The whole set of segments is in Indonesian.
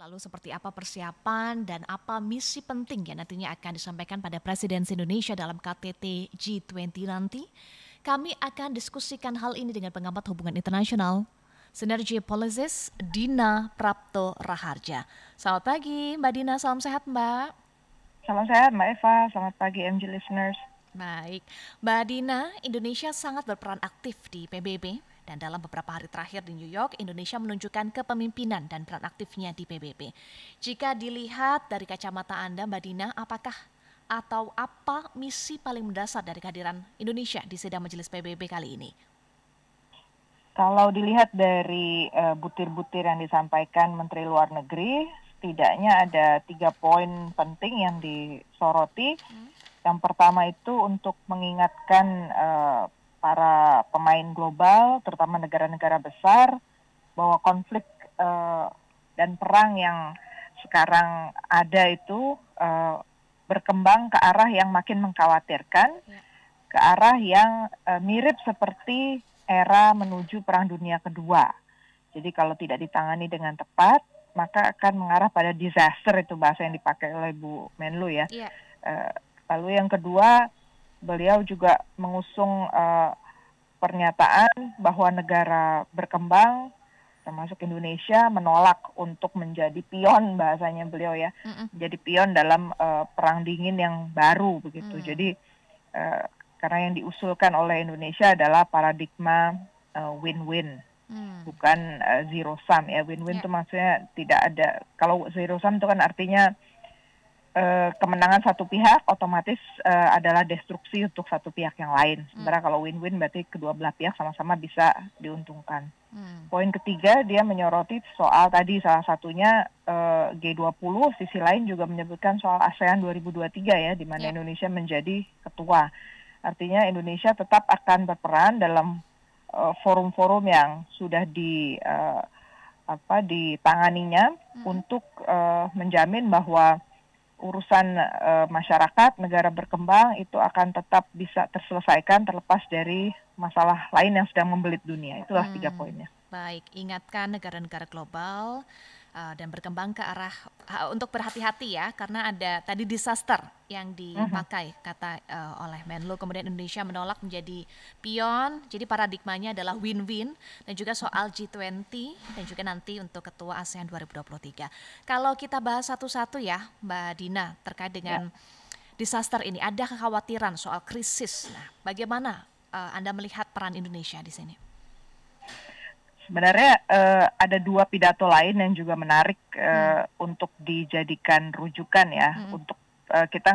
Lalu seperti apa persiapan dan apa misi penting yang nantinya akan disampaikan pada Presidensi Indonesia dalam KTT G20 nanti? Kami akan diskusikan hal ini dengan pengamat hubungan internasional, Sinergy Policies, Dina Prapto Raharja. Selamat pagi Mbak Dina, salam sehat Mbak. Salam sehat Mbak Eva, selamat pagi MG listeners. Baik, Mbak Dina, Indonesia sangat berperan aktif di PBB dan dalam beberapa hari terakhir di New York, Indonesia menunjukkan kepemimpinan dan peran aktifnya di PBB. Jika dilihat dari kacamata Anda, Mbak Dina, apakah atau apa misi paling mendasar dari kehadiran Indonesia di sidang Majelis PBB kali ini? Kalau dilihat dari butir-butir yang disampaikan Menteri Luar Negeri, setidaknya ada 3 poin penting yang disoroti. Yang pertama itu untuk mengingatkan para pemain global, terutama negara-negara besar, bahwa konflik dan perang yang sekarang ada itu berkembang ke arah yang makin mengkhawatirkan, ke arah yang mirip seperti era menuju Perang Dunia Kedua. Jadi kalau tidak ditangani dengan tepat, maka akan mengarah pada disaster, itu bahasa yang dipakai oleh Bu Menlu ya. Iya. Lalu yang kedua, beliau juga mengusung pernyataan bahwa negara berkembang, termasuk Indonesia, menolak untuk menjadi pion, bahasanya beliau ya, menjadi pion dalam perang dingin yang baru begitu. Jadi karena yang diusulkan oleh Indonesia adalah paradigma win-win, bukan zero sum ya. Win-win itu maksudnya tidak ada. Kalau zero sum itu kan artinya kemenangan satu pihak otomatis adalah destruksi untuk satu pihak yang lain. Sementara kalau win-win berarti kedua belah pihak sama-sama bisa diuntungkan. Poin ketiga, dia menyoroti soal tadi salah satunya G20, sisi lain juga menyebutkan soal ASEAN 2023 ya, di mana Indonesia menjadi ketua. Artinya Indonesia tetap akan berperan dalam forum-forum yang sudah ditanganinya untuk menjamin bahwa urusan masyarakat negara berkembang itu akan tetap bisa terselesaikan terlepas dari masalah lain yang sedang membelit dunia. Itulah 3 poinnya. Baik, ingatkan negara-negara global dan berkembang ke arah untuk berhati-hati ya, karena ada tadi disaster yang dipakai kata oleh Menlu. Kemudian Indonesia menolak menjadi pion, jadi paradigmanya adalah win-win, dan juga soal G20 dan juga nanti untuk ketua ASEAN 2023. Kalau kita bahas satu-satu ya Mbak Dina terkait dengan disaster ini, ada kekhawatiran soal krisis. Nah, bagaimana Anda melihat peran Indonesia di sini? Sebenarnya ada 2 pidato lain yang juga menarik untuk dijadikan rujukan ya. Untuk kita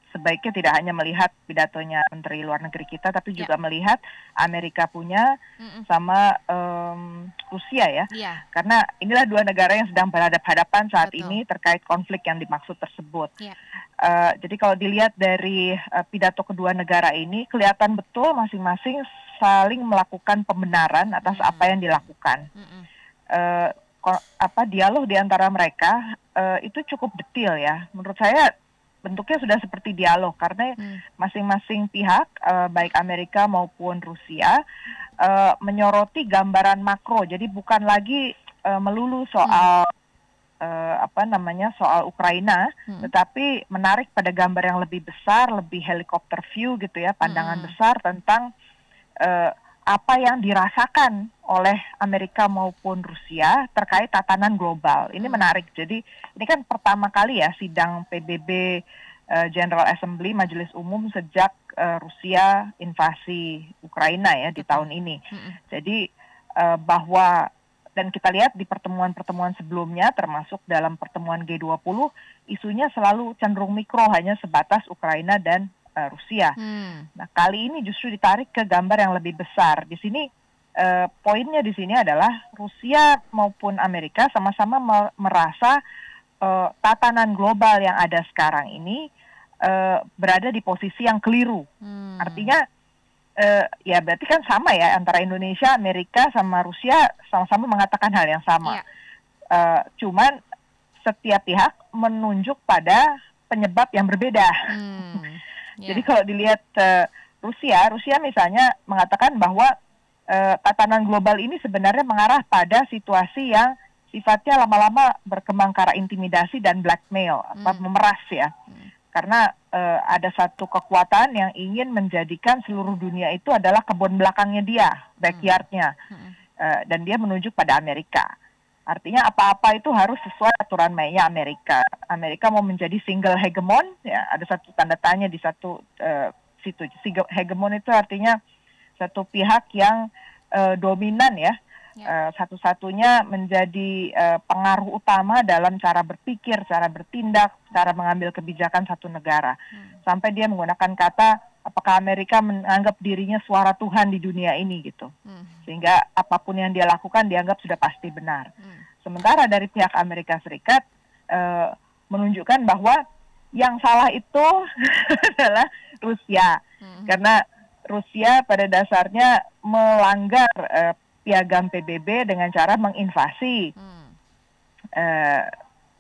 sebaiknya tidak hanya melihat pidatonya Menteri Luar Negeri kita, tapi juga melihat Amerika punya sama Rusia ya. Karena inilah 2 negara yang sedang berhadapan-hadapan saat ini terkait konflik yang dimaksud tersebut. Jadi kalau dilihat dari pidato kedua negara ini, kelihatan betul masing-masing saling melakukan pembenaran atas apa yang dilakukan. Dialog di antara mereka itu cukup detail ya. Menurut saya bentuknya sudah seperti dialog karena masing-masing pihak, baik Amerika maupun Rusia, menyoroti gambaran makro. Jadi bukan lagi melulu soal soal Ukraina, tetapi menarik pada gambar yang lebih besar, lebih helikopter view gitu ya, pandangan besar tentang apa yang dirasakan oleh Amerika maupun Rusia terkait tatanan global. Ini menarik. Jadi ini kan pertama kali ya sidang PBB General Assembly Majelis Umum sejak Rusia invasi Ukraina ya di tahun ini. Jadi bahwa dan kita lihat di pertemuan-pertemuan sebelumnya, termasuk dalam pertemuan G20, isunya selalu cenderung mikro, hanya sebatas Ukraina dan Rusia. Nah, kali ini justru ditarik ke gambar yang lebih besar. Di sini poinnya di sini adalah Rusia maupun Amerika sama-sama merasa tatanan global yang ada sekarang ini berada di posisi yang keliru. Artinya ya berarti kan sama ya, antara Indonesia, Amerika sama Rusia sama-sama mengatakan hal yang sama. Cuman setiap pihak menunjuk pada penyebab yang berbeda. Jadi kalau dilihat Rusia misalnya mengatakan bahwa tatanan global ini sebenarnya mengarah pada situasi yang sifatnya lama-lama berkembang ke arah intimidasi dan blackmail, memeras ya. Karena ada satu kekuatan yang ingin menjadikan seluruh dunia itu adalah kebun belakangnya dia, backyardnya, dan dia menunjuk pada Amerika. Artinya apa-apa itu harus sesuai aturan mainnya Amerika. Amerika mau menjadi single hegemon, ya ada satu tanda tanya di satu situ. Hegemon itu artinya satu pihak yang dominan ya. Satu-satunya menjadi pengaruh utama dalam cara berpikir, cara bertindak, cara mengambil kebijakan satu negara. Sampai dia menggunakan kata, apakah Amerika menganggap dirinya suara Tuhan di dunia ini gitu. Sehingga apapun yang dia lakukan dianggap sudah pasti benar. Sementara dari pihak Amerika Serikat menunjukkan bahwa yang salah itu adalah Rusia. Karena Rusia pada dasarnya melanggar piagam PBB dengan cara menginvasi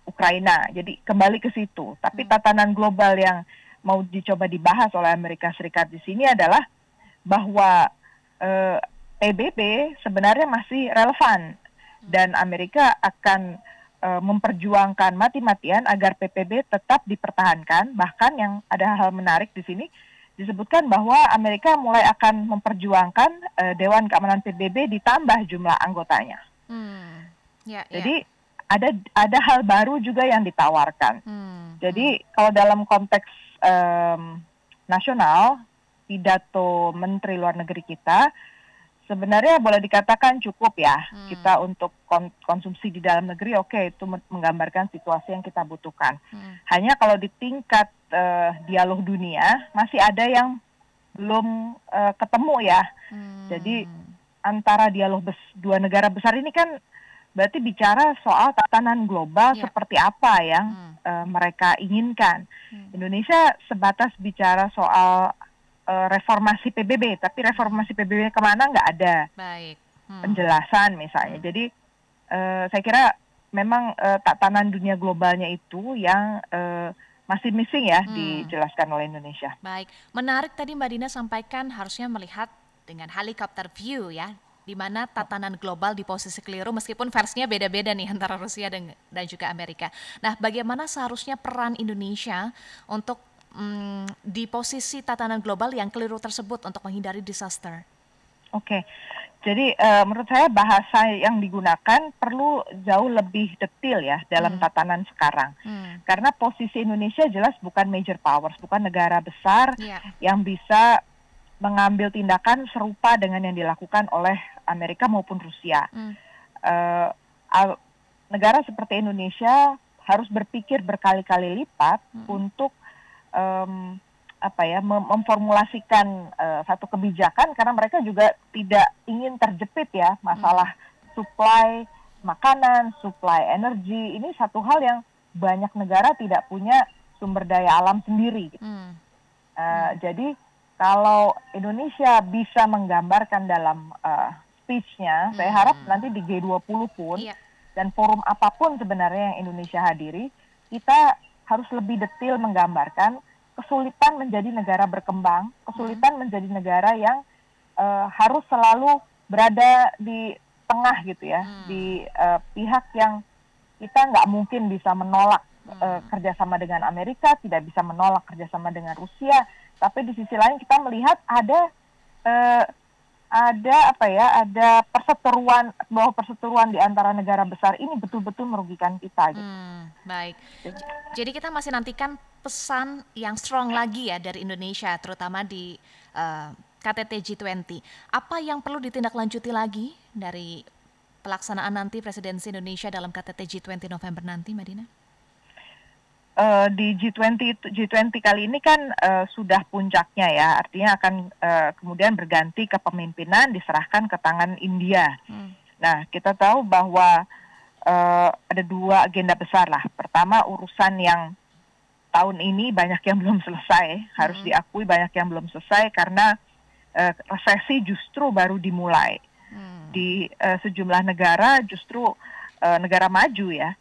Ukraina. Jadi kembali ke situ. Tapi tatanan global yang mau dicoba dibahas oleh Amerika Serikat di sini adalah bahwa PBB sebenarnya masih relevan dan Amerika akan memperjuangkan mati-matian agar PBB tetap dipertahankan. Bahkan yang ada hal menarik di sini disebutkan bahwa Amerika mulai akan memperjuangkan Dewan Keamanan PBB ditambah jumlah anggotanya. Jadi ada hal baru juga yang ditawarkan. Jadi kalau dalam konteks nasional, pidato Menteri Luar Negeri kita sebenarnya boleh dikatakan cukup ya. Kita untuk konsumsi di dalam negeri, oke, itu menggambarkan situasi yang kita butuhkan. Hanya kalau di tingkat dialog dunia masih ada yang belum ketemu ya. Jadi antara dialog dua negara besar ini kan berarti bicara soal tatanan global seperti apa yang mereka inginkan. Indonesia sebatas bicara soal reformasi PBB, tapi reformasi PBB kemana nggak ada penjelasan misalnya. Jadi saya kira memang tatanan dunia globalnya itu yang masih missing ya dijelaskan oleh Indonesia. Baik, menarik tadi Mbak Dina sampaikan harusnya melihat dengan helicopter view ya, di mana tatanan global di posisi keliru meskipun versinya beda-beda nih antara Rusia dan juga Amerika. Nah, bagaimana seharusnya peran Indonesia untuk di posisi tatanan global yang keliru tersebut untuk menghindari disaster? Oke, jadi menurut saya bahasa yang digunakan perlu jauh lebih detail ya dalam tatanan sekarang. Karena posisi Indonesia jelas bukan major powers, bukan negara besar yang bisa mengambil tindakan serupa dengan yang dilakukan oleh Amerika maupun Rusia. Negara seperti Indonesia harus berpikir berkali-kali lipat untuk memformulasikan satu kebijakan karena mereka juga tidak ingin terjepit ya masalah supply makanan, supply energi. Ini satu hal yang banyak negara tidak punya sumber daya alam sendiri. Gitu. Jadi kalau Indonesia bisa menggambarkan dalam speech-nya, saya harap nanti di G20 pun dan forum apapun sebenarnya yang Indonesia hadiri, kita harus lebih detail menggambarkan kesulitan menjadi negara berkembang, kesulitan menjadi negara yang harus selalu berada di tengah gitu ya, di pihak yang kita nggak mungkin bisa menolak kerjasama dengan Amerika, tidak bisa menolak kerjasama dengan Rusia, tapi di sisi lain kita melihat ada perseteruan bahwa perseteruan di antara negara besar ini betul-betul merugikan kita. Gitu. Baik. Jadi kita masih nantikan pesan yang strong lagi ya dari Indonesia, terutama di KTT G20. Apa yang perlu ditindaklanjuti lagi dari pelaksanaan nanti presidensi Indonesia dalam KTT G20 November nanti, Mbak Dina? Di G20 kali ini kan sudah puncaknya ya, artinya akan kemudian berganti kepemimpinan diserahkan ke tangan India. Nah, kita tahu bahwa ada dua agenda besar lah. Pertama, urusan yang tahun ini banyak yang belum selesai, harus diakui banyak yang belum selesai karena resesi justru baru dimulai. Di sejumlah negara justru negara maju ya,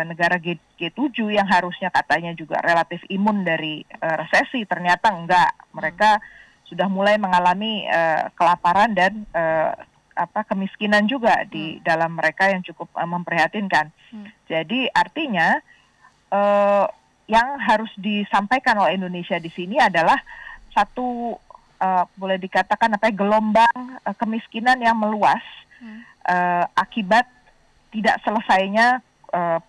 negara G7 yang harusnya katanya juga relatif imun dari resesi, ternyata enggak. Mereka sudah mulai mengalami kelaparan dan kemiskinan juga di dalam mereka yang cukup memprihatinkan. Jadi artinya yang harus disampaikan oleh Indonesia di sini adalah satu boleh dikatakan gelombang kemiskinan yang meluas akibat tidak selesainya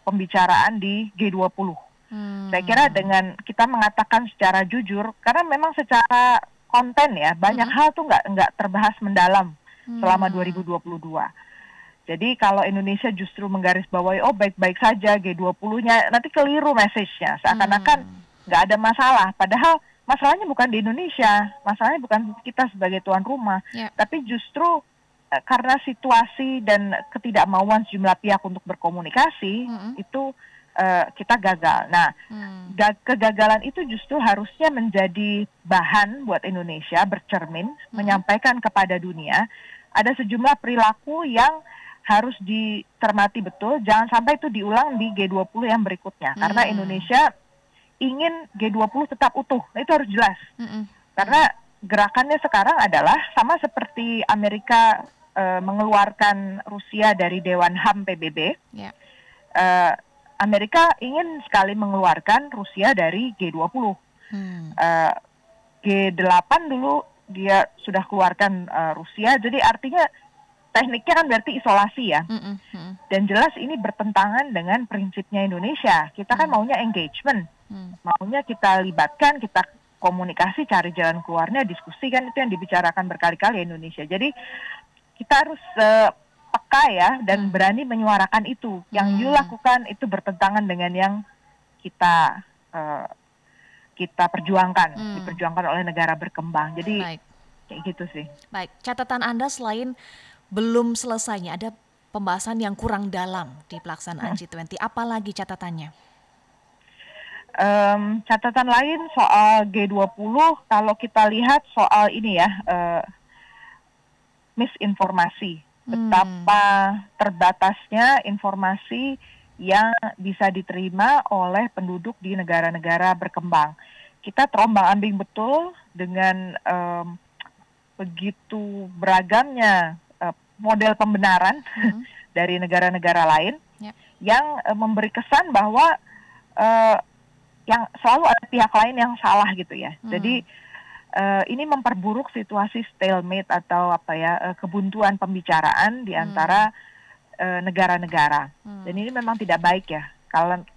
pembicaraan di G20. Saya kira dengan kita mengatakan secara jujur, karena memang secara konten ya banyak hal tuh nggak terbahas mendalam selama 2022. Jadi kalau Indonesia justru menggarisbawahi baik-baik saja G20-nya, nanti keliru message-nya, seakan-akan nggak ada masalah. Padahal masalahnya bukan di Indonesia, masalahnya bukan kita sebagai tuan rumah, tapi justru karena situasi dan ketidakmauan sejumlah pihak untuk berkomunikasi itu kita gagal. Nah, kegagalan itu justru harusnya menjadi bahan buat Indonesia bercermin, menyampaikan kepada dunia ada sejumlah perilaku yang harus dicermati betul, jangan sampai itu diulang di G20 yang berikutnya. Karena Indonesia ingin G20 tetap utuh, itu harus jelas. Karena gerakannya sekarang adalah sama seperti Amerika mengeluarkan Rusia dari Dewan HAM PBB. Amerika ingin sekali mengeluarkan Rusia dari G20. G8 dulu dia sudah keluarkan Rusia, jadi artinya tekniknya kan berarti isolasi ya. Dan jelas ini bertentangan dengan prinsipnya Indonesia. Kita kan maunya engagement, maunya kita libatkan, kita komunikasi, cari jalan keluarnya, diskusi, kan itu yang dibicarakan berkali-kali Indonesia. Jadi kita harus peka ya dan berani menyuarakan itu. Yang you lakukan itu bertentangan dengan yang kita perjuangkan, diperjuangkan oleh negara berkembang. Jadi kayak gitu sih. Baik, catatan Anda selain belum selesainya, ada pembahasan yang kurang dalam di pelaksanaan G20. Apalagi catatannya? Catatan lain soal G20, kalau kita lihat soal ini ya, misinformasi. Betapa terbatasnya informasi yang bisa diterima oleh penduduk di negara-negara berkembang. Kita terombang-ambing betul dengan begitu beragamnya model pembenaran dari negara-negara lain yang memberi kesan bahwa yang selalu ada pihak lain yang salah gitu ya. Jadi ini memperburuk situasi stalemate atau kebuntuan pembicaraan di antara negara-negara. Dan ini memang tidak baik ya.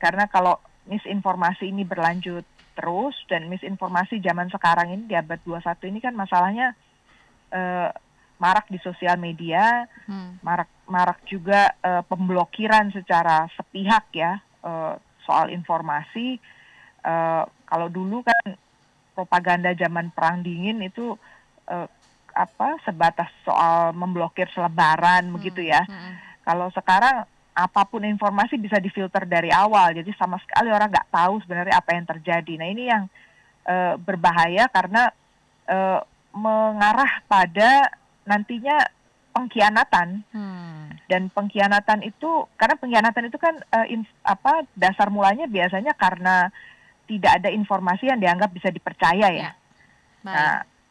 Karena kalau misinformasi ini berlanjut terus, dan misinformasi zaman sekarang ini di abad 21 ini kan masalahnya marak di sosial media, marak juga pemblokiran secara sepihak ya soal informasi. Kalau dulu kan propaganda zaman perang dingin itu sebatas soal memblokir selebaran begitu ya. Kalau sekarang apapun informasi bisa difilter dari awal, jadi sama sekali orang nggak tahu sebenarnya apa yang terjadi. Nah ini yang berbahaya karena mengarah pada nantinya pengkhianatan. Dan pengkhianatan itu, karena pengkhianatan itu kan dasar mulanya biasanya karena tidak ada informasi yang dianggap bisa dipercaya ya.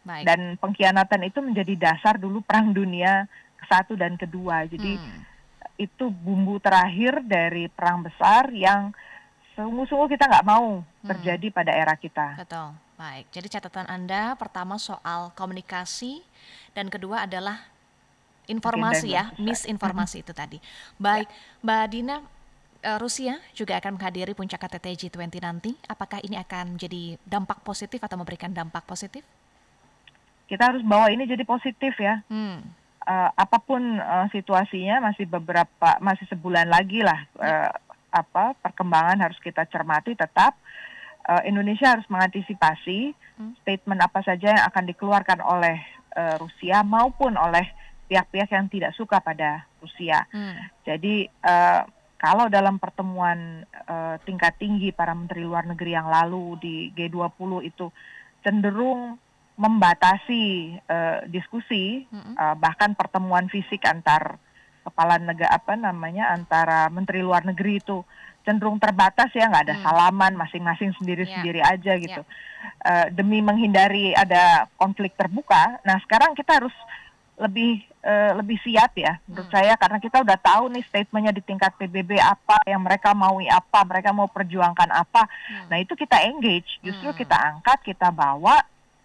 Baik. Dan pengkhianatan itu menjadi dasar dulu Perang Dunia ke-1 dan ke-2. Jadi itu bumbu terakhir dari perang besar yang sungguh-sungguh kita nggak mau terjadi pada era kita. Betul. Baik, jadi catatan Anda pertama soal komunikasi dan kedua adalah informasi ya, misinformasi itu tadi. Baik, Mbak Dina, Rusia juga akan menghadiri puncak KTT G20 nanti. Apakah ini akan menjadi dampak positif atau memberikan dampak positif? Kita harus bawa ini jadi positif ya. Apapun situasinya masih sebulan lagi lah. Perkembangan harus kita cermati tetap. Indonesia harus mengantisipasi statement apa saja yang akan dikeluarkan oleh Rusia maupun oleh pihak-pihak yang tidak suka pada Rusia. Jadi kalau dalam pertemuan tingkat tinggi para menteri luar negeri yang lalu di G20 itu cenderung membatasi diskusi, bahkan pertemuan fisik antar kepala negara antara menteri luar negeri itu cenderung terbatas ya, nggak ada salaman, masing-masing sendiri-sendiri aja gitu. Demi menghindari ada konflik terbuka. Nah sekarang kita harus lebih siap ya menurut saya, karena kita udah tahu nih statementnya di tingkat PBB apa yang mereka maui, apa mereka mau perjuangkan apa. Nah itu kita engage, justru kita angkat, kita bawa.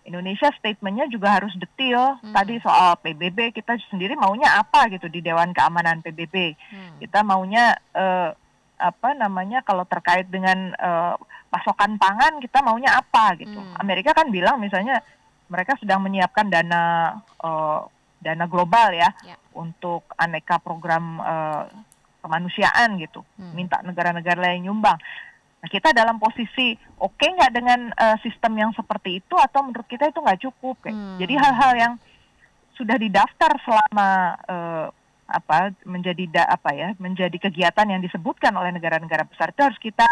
Indonesia statementnya juga harus detail. Tadi soal PBB kita sendiri maunya apa gitu di Dewan Keamanan PBB. Kita maunya kalau terkait dengan pasokan pangan kita maunya apa gitu. Amerika kan bilang misalnya mereka sedang menyiapkan dana global ya untuk aneka program kemanusiaan gitu. Minta negara-negara lain nyumbang. Nah, kita dalam posisi oke nggak dengan sistem yang seperti itu, atau menurut kita itu nggak cukup. Jadi hal-hal yang sudah didaftar selama menjadi kegiatan yang disebutkan oleh negara-negara besar itu harus kita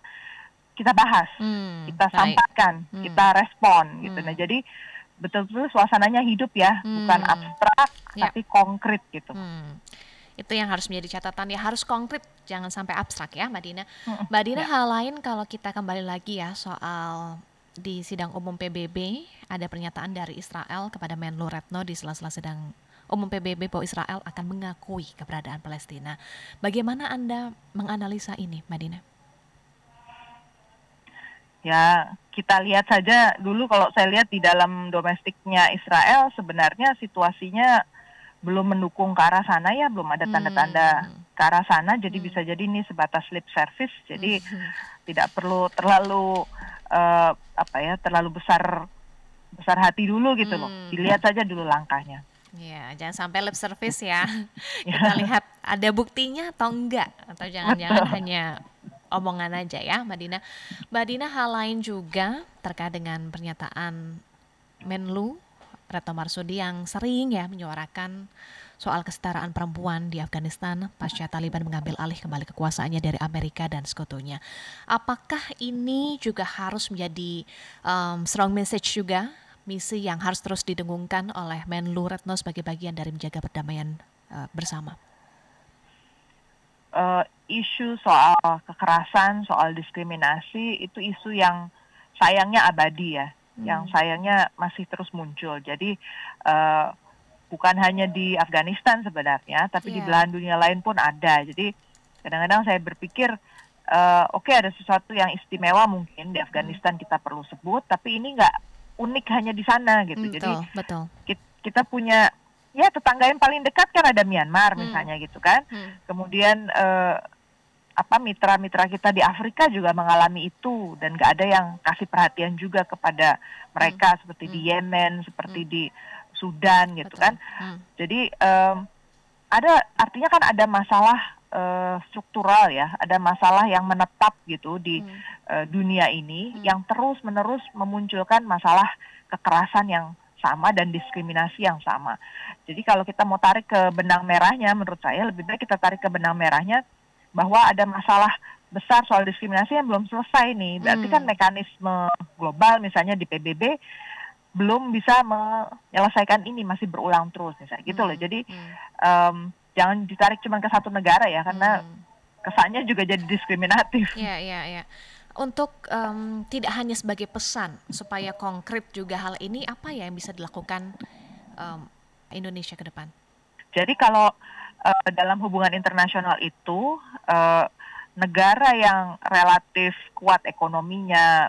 bahas, kita sampaikan, kita respon gitu. Nah jadi betul-betul suasananya hidup ya, bukan abstrak tapi konkret gitu. Itu yang harus menjadi catatan ya, harus konkret, jangan sampai abstrak ya Mbak Dina. Mbak Dina, hal lain kalau kita kembali lagi ya soal di sidang umum PBB, ada pernyataan dari Israel kepada Menlu Retno di sela-sela sidang umum PBB bahwa Israel akan mengakui keberadaan Palestina. Bagaimana Anda menganalisa ini Mbak Dina? Ya, kita lihat saja dulu, kalau saya lihat di dalam domestiknya Israel sebenarnya situasinya belum mendukung ke arah sana ya, belum ada tanda-tanda ke arah sana, jadi bisa jadi ini sebatas lip service, jadi tidak perlu terlalu terlalu besar hati dulu gitu loh, dilihat saja dulu langkahnya. Ya, jangan sampai lip service ya. Kita lihat ada buktinya atau enggak, atau jangan-jangan hanya omongan aja ya Mbak Dina. Mbak Dina, hal lain juga terkait dengan pernyataan Menlu Retno Marsudi yang sering ya menyuarakan soal kesetaraan perempuan di Afghanistan pasca Taliban mengambil alih kembali kekuasaannya dari Amerika dan sekutunya. Apakah ini juga harus menjadi strong message juga, misi yang harus terus didengungkan oleh Menlu Retno sebagai bagian dari menjaga perdamaian bersama? Isu soal kekerasan, soal diskriminasi itu isu yang sayangnya abadi ya, yang sayangnya masih terus muncul. Jadi bukan hanya di Afghanistan sebenarnya, tapi di belahan dunia lain pun ada. Jadi kadang-kadang saya berpikir oke, ada sesuatu yang istimewa mungkin di Afghanistan kita perlu sebut, tapi ini nggak unik hanya di sana gitu. Jadi kita punya ya tetangga yang paling dekat kan ada Myanmar misalnya gitu kan. Kemudian mitra-mitra kita di Afrika juga mengalami itu, dan nggak ada yang kasih perhatian juga kepada mereka seperti di Yemen, seperti di Sudan gitu kan. Jadi artinya kan ada masalah struktural ya, ada masalah yang menetap gitu di dunia ini yang terus-menerus memunculkan masalah kekerasan yang sama dan diskriminasi yang sama. Jadi kalau kita mau tarik ke benang merahnya, menurut saya lebih baik kita tarik ke benang merahnya bahwa ada masalah besar soal diskriminasi yang belum selesai nih. Berarti kan mekanisme global misalnya di PBB belum bisa menyelesaikan ini, masih berulang terus misalnya gitu loh. Jadi jangan ditarik cuma ke satu negara ya, karena kesannya juga jadi diskriminatif. Iya. Untuk tidak hanya sebagai pesan, supaya konkret juga hal ini, apa ya yang bisa dilakukan Indonesia ke depan? Jadi kalau dalam hubungan internasional itu negara yang relatif kuat ekonominya,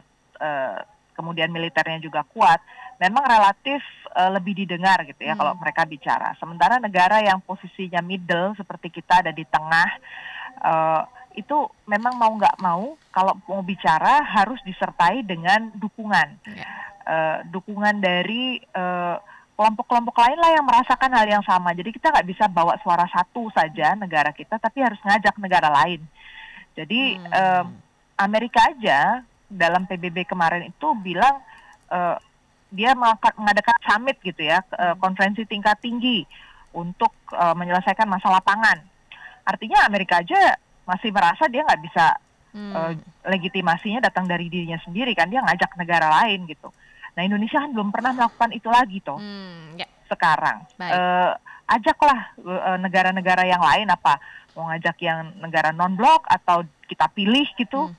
kemudian militernya juga kuat, memang relatif lebih didengar gitu ya kalau mereka bicara. Sementara negara yang posisinya middle seperti kita ada di tengah, itu memang mau nggak mau kalau mau bicara harus disertai dengan dukungan, dukungan dari kelompok-kelompok lain lah yang merasakan hal yang sama. Jadi kita nggak bisa bawa suara satu saja negara kita, tapi harus ngajak negara lain. Jadi Amerika aja dalam PBB kemarin itu bilang dia mengadakan summit gitu ya, konferensi tingkat tinggi untuk menyelesaikan masalah pangan. Artinya Amerika aja masih merasa dia nggak bisa legitimasinya datang dari dirinya sendiri kan, dia ngajak negara lain gitu. Nah Indonesia kan belum pernah melakukan itu lagi toh. Sekarang ajaklah negara-negara yang lain, apa mau ngajak yang negara non-blok atau kita pilih gitu,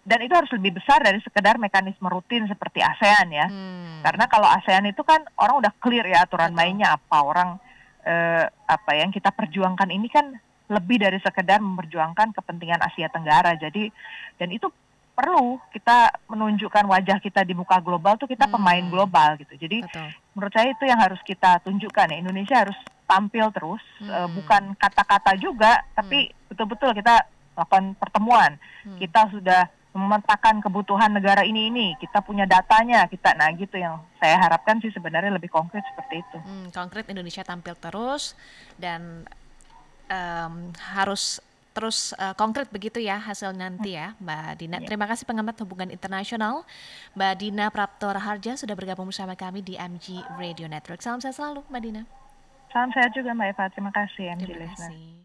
dan itu harus lebih besar dari sekedar mekanisme rutin seperti ASEAN ya. Karena kalau ASEAN itu kan orang udah clear ya aturan mainnya apa, orang apa yang kita perjuangkan ini kan lebih dari sekedar memperjuangkan kepentingan Asia Tenggara. Jadi dan itu perlu kita menunjukkan wajah kita di muka global tuh kita pemain global gitu. Jadi menurut saya itu yang harus kita tunjukkan ya. Indonesia harus tampil terus, bukan kata-kata juga, tapi betul-betul kita lakukan pertemuan. Kita sudah memetakan kebutuhan negara ini, kita punya datanya, nah gitu yang saya harapkan sih sebenarnya lebih konkret seperti itu. Konkret Indonesia tampil terus dan harus terus konkret begitu ya hasil nanti ya Mbak Dina. Terima kasih pengamat hubungan internasional Mbak Dina Prapto Raharja sudah bergabung bersama kami di MG Radio Network. Salam sehat selalu Mbak Dina. Salam sehat juga Mbak Eva, terima kasih MG Terima Listener. kasih.